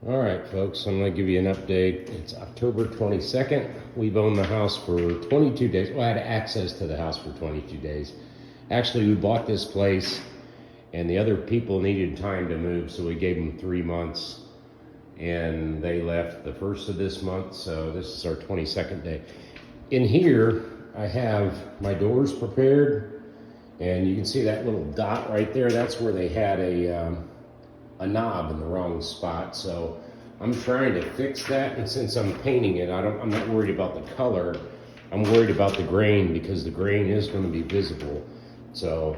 All right, folks, I'm going to give you an update. It's October 22nd. We've owned the house for 22 days. Well, I had access to the house for 22 days. Actually, we bought this place, and the other people needed time to move, so we gave them 3 months, and they left the first of this month, so this is our 22nd day. In here, I have my doors prepared, and you can see that little dot right there. That's where they had a knob in the wrong spot, so I'm trying to fix that. And since I'm painting it, I'm not worried about the color. I'm worried about the grain, because the grain is going to be visible. So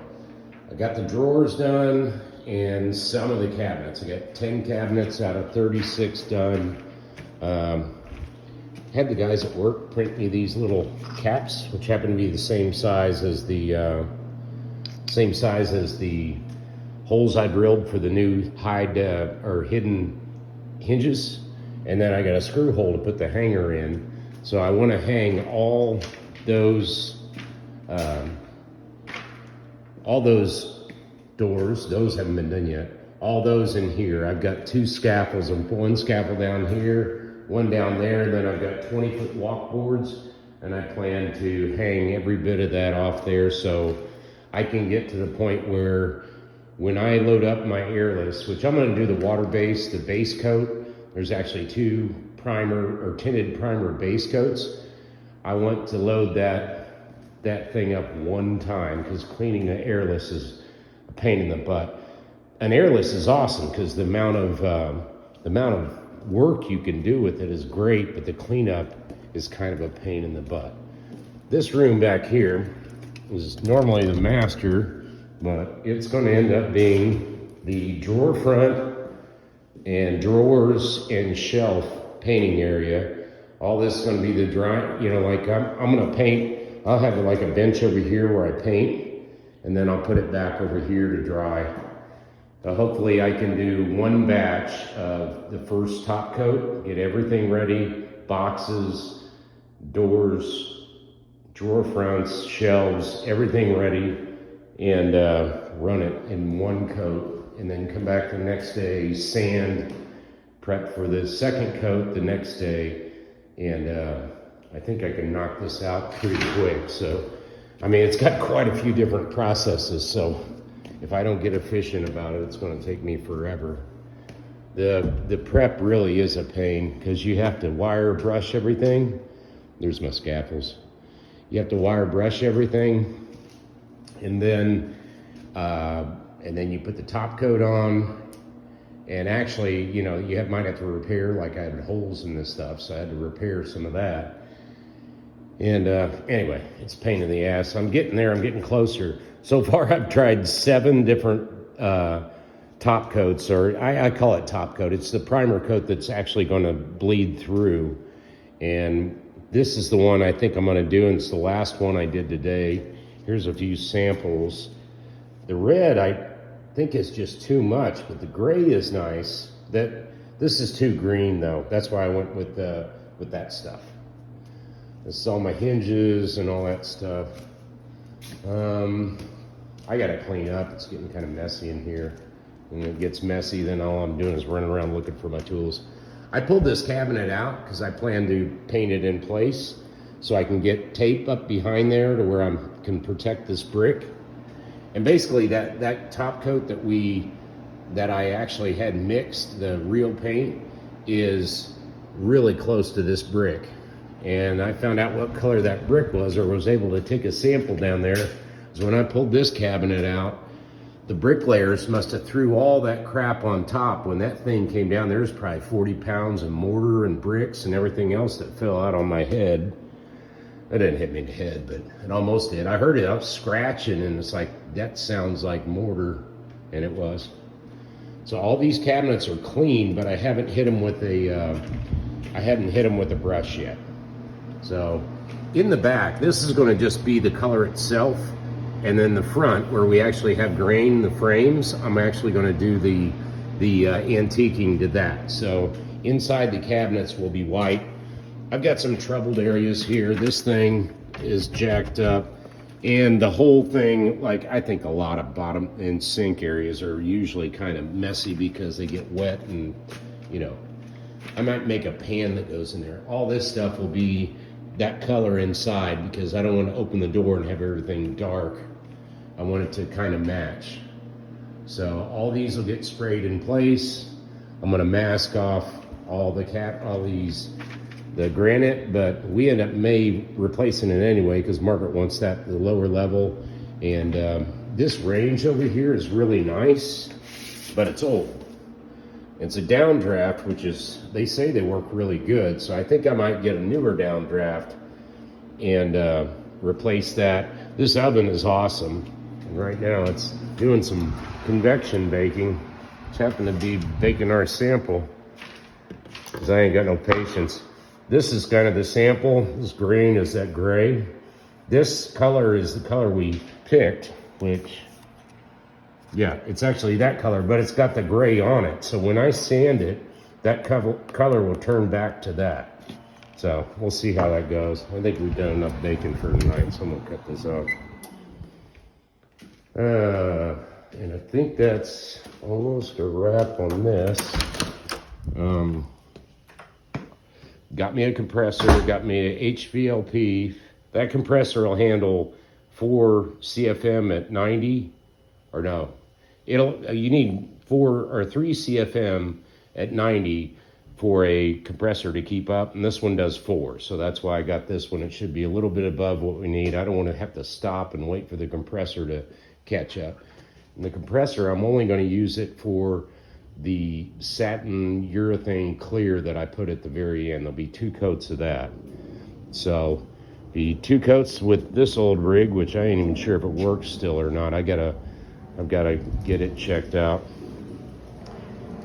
I got the drawers done and some of the cabinets. I got 10 cabinets out of 36 done. Had the guys at work print me these little caps, which happen to be the same size as the holes I drilled for the new hide or hidden hinges. And then I got a screw hole to put the hanger in. So I want to hang all those doors. Those haven't been done yet. All those in here. I've got 2 scaffolds, and 1 scaffold down here, 1 down there, and then I've got 20-foot walk boards, and I plan to hang every bit of that off there so I can get to the point where when I load up my airless, which I'm going to do the water base, the base coat. There's actually 2 primer or tinted primer base coats. I want to load that thing up one time, because cleaning the airless is a pain in the butt. An airless is awesome because the amount of work you can do with it is great, but the cleanup is kind of a pain in the butt. This room back here is normally the master, but it's going to end up being the drawer front and drawers and shelf painting area. All this is going to be the dry, like I'm going to paint. I'll have like a bench over here where I paint, and then I'll put it back over here to dry. Hopefully I can do 1 batch of the first top coat, get everything ready, boxes, doors, drawer fronts, shelves, everything ready, and run it in 1 coat, and then come back the next day, sand, prep for the second coat the next day, and I think I can knock this out pretty quick. So, I mean, it's got quite a few different processes, so if I don't get efficient about it, it's going to take me forever. The prep really is a pain, because you have to wire brush everything. There's my scaffolds. You have to wire brush everything, and then you put the top coat on, and actually, you might have to repair, like I had holes in this stuff, so I had to repair some of that. And anyway, it's a pain in the ass. I'm getting there, I'm getting closer. So far, I've tried 7 different top coats, or I call it top coat. It's the primer coat that's actually going to bleed through. And this is the one I think I'm going to do, and it's the last one I did today. Here's a few samples. The red, I think, is just too much, but the gray is nice. This is too green, though. That's why I went with that stuff. This is all my hinges and all that stuff. I gotta clean up. It's getting kind of messy in here. When it gets messy, then all I'm doing is running around looking for my tools. I pulled this cabinet out because I plan to paint it in place so I can get tape up behind there to where I can protect this brick. And basically that top coat that I actually had mixed, the real paint, is really close to this brick. And I found out what color that brick was, or was able to take a sample down there. So when I pulled this cabinet out, the bricklayers must have threw all that crap on top. When that thing came down, there was probably 40 pounds of mortar and bricks and everything else that fell out on my head. That didn't hit me in the head, but it almost did. I heard it, I was scratching, and it's like, that sounds like mortar, and it was. So all these cabinets are clean, but I haven't hit them with a brush yet. So in the back, this is going to just be the color itself, and then the front, where we actually have grain in the frames, I'm actually going to do the antiquing to that. So inside the cabinets will be white. I've got some troubled areas here. This thing is jacked up, and the whole thing, like, I think a lot of bottom and sink areas are usually kind of messy because they get wet and, I might make a pan that goes in there. All this stuff will be that color inside because I don't want to open the door and have everything dark. I want it to kind of match. So all these will get sprayed in place. I'm gonna mask off all the granite, but we end up replacing it anyway because Margaret wants that the lower level. And this range over here is really nice, but it's old. It's a downdraft, which is, they say they work really good. So I think I might get a newer downdraft and replace that. This oven is awesome. And right now it's doing some convection baking. It's happened to be baking our sample because I ain't got no patience. This is kind of the sample. This green is that gray. This color is the color we picked, which, yeah, it's actually that color, but it's got the gray on it. So when I sand it, that color will turn back to that. So we'll see how that goes. I think we've done enough baking for tonight, so I'm gonna cut this off. And I think that's almost a wrap on this. Got me a compressor, got me a HVLP. That compressor will handle 4 CFM at 90, or no, you need 4 or 3 CFM at 90 for a compressor to keep up, and this one does 4, so that's why I got this one. It should be a little bit above what we need. I don't want to have to stop and wait for the compressor to catch up. And the compressor, I'm only going to use it for the satin urethane clear that I put at the very end. There'll be 2 coats of that. So the 2 coats with this old rig, which I ain't even sure if it works still or not. I've got to get it checked out.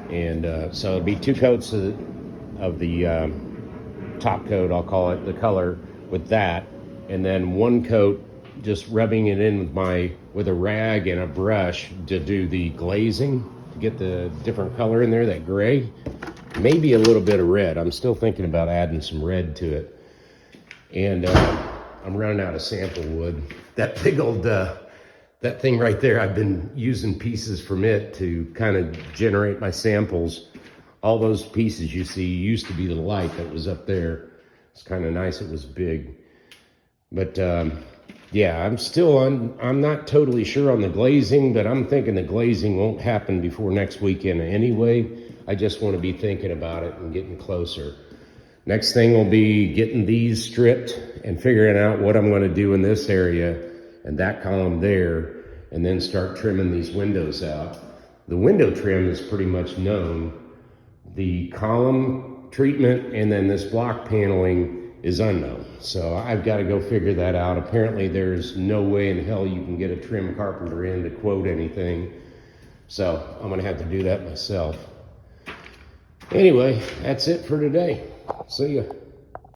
And so it'll be 2 coats of the top coat, I'll call it, the color with that, and then 1 coat just rubbing it in with a rag and a brush to do the glazing, to get the different color in there, that gray, maybe a little bit of red. I'm still thinking about adding some red to it. And I'm running out of sample wood. That big old, that thing right there, I've been using pieces from it to kind of generate my samples. All those pieces you see used to be the light that was up there. It's kind of nice, it was big. But yeah, I'm not totally sure on the glazing, but I'm thinking the glazing won't happen before next weekend anyway. I just want to be thinking about it and getting closer. Next thing will be getting these stripped and figuring out what I'm going to do in this area and that column there, and then start trimming these windows out. The window trim is pretty much known. The column treatment and then this block paneling is unknown. So I've got to go figure that out. Apparently there's no way in hell you can get a trim carpenter in to quote anything. So I'm going to have to do that myself. Anyway, that's it for today. See ya.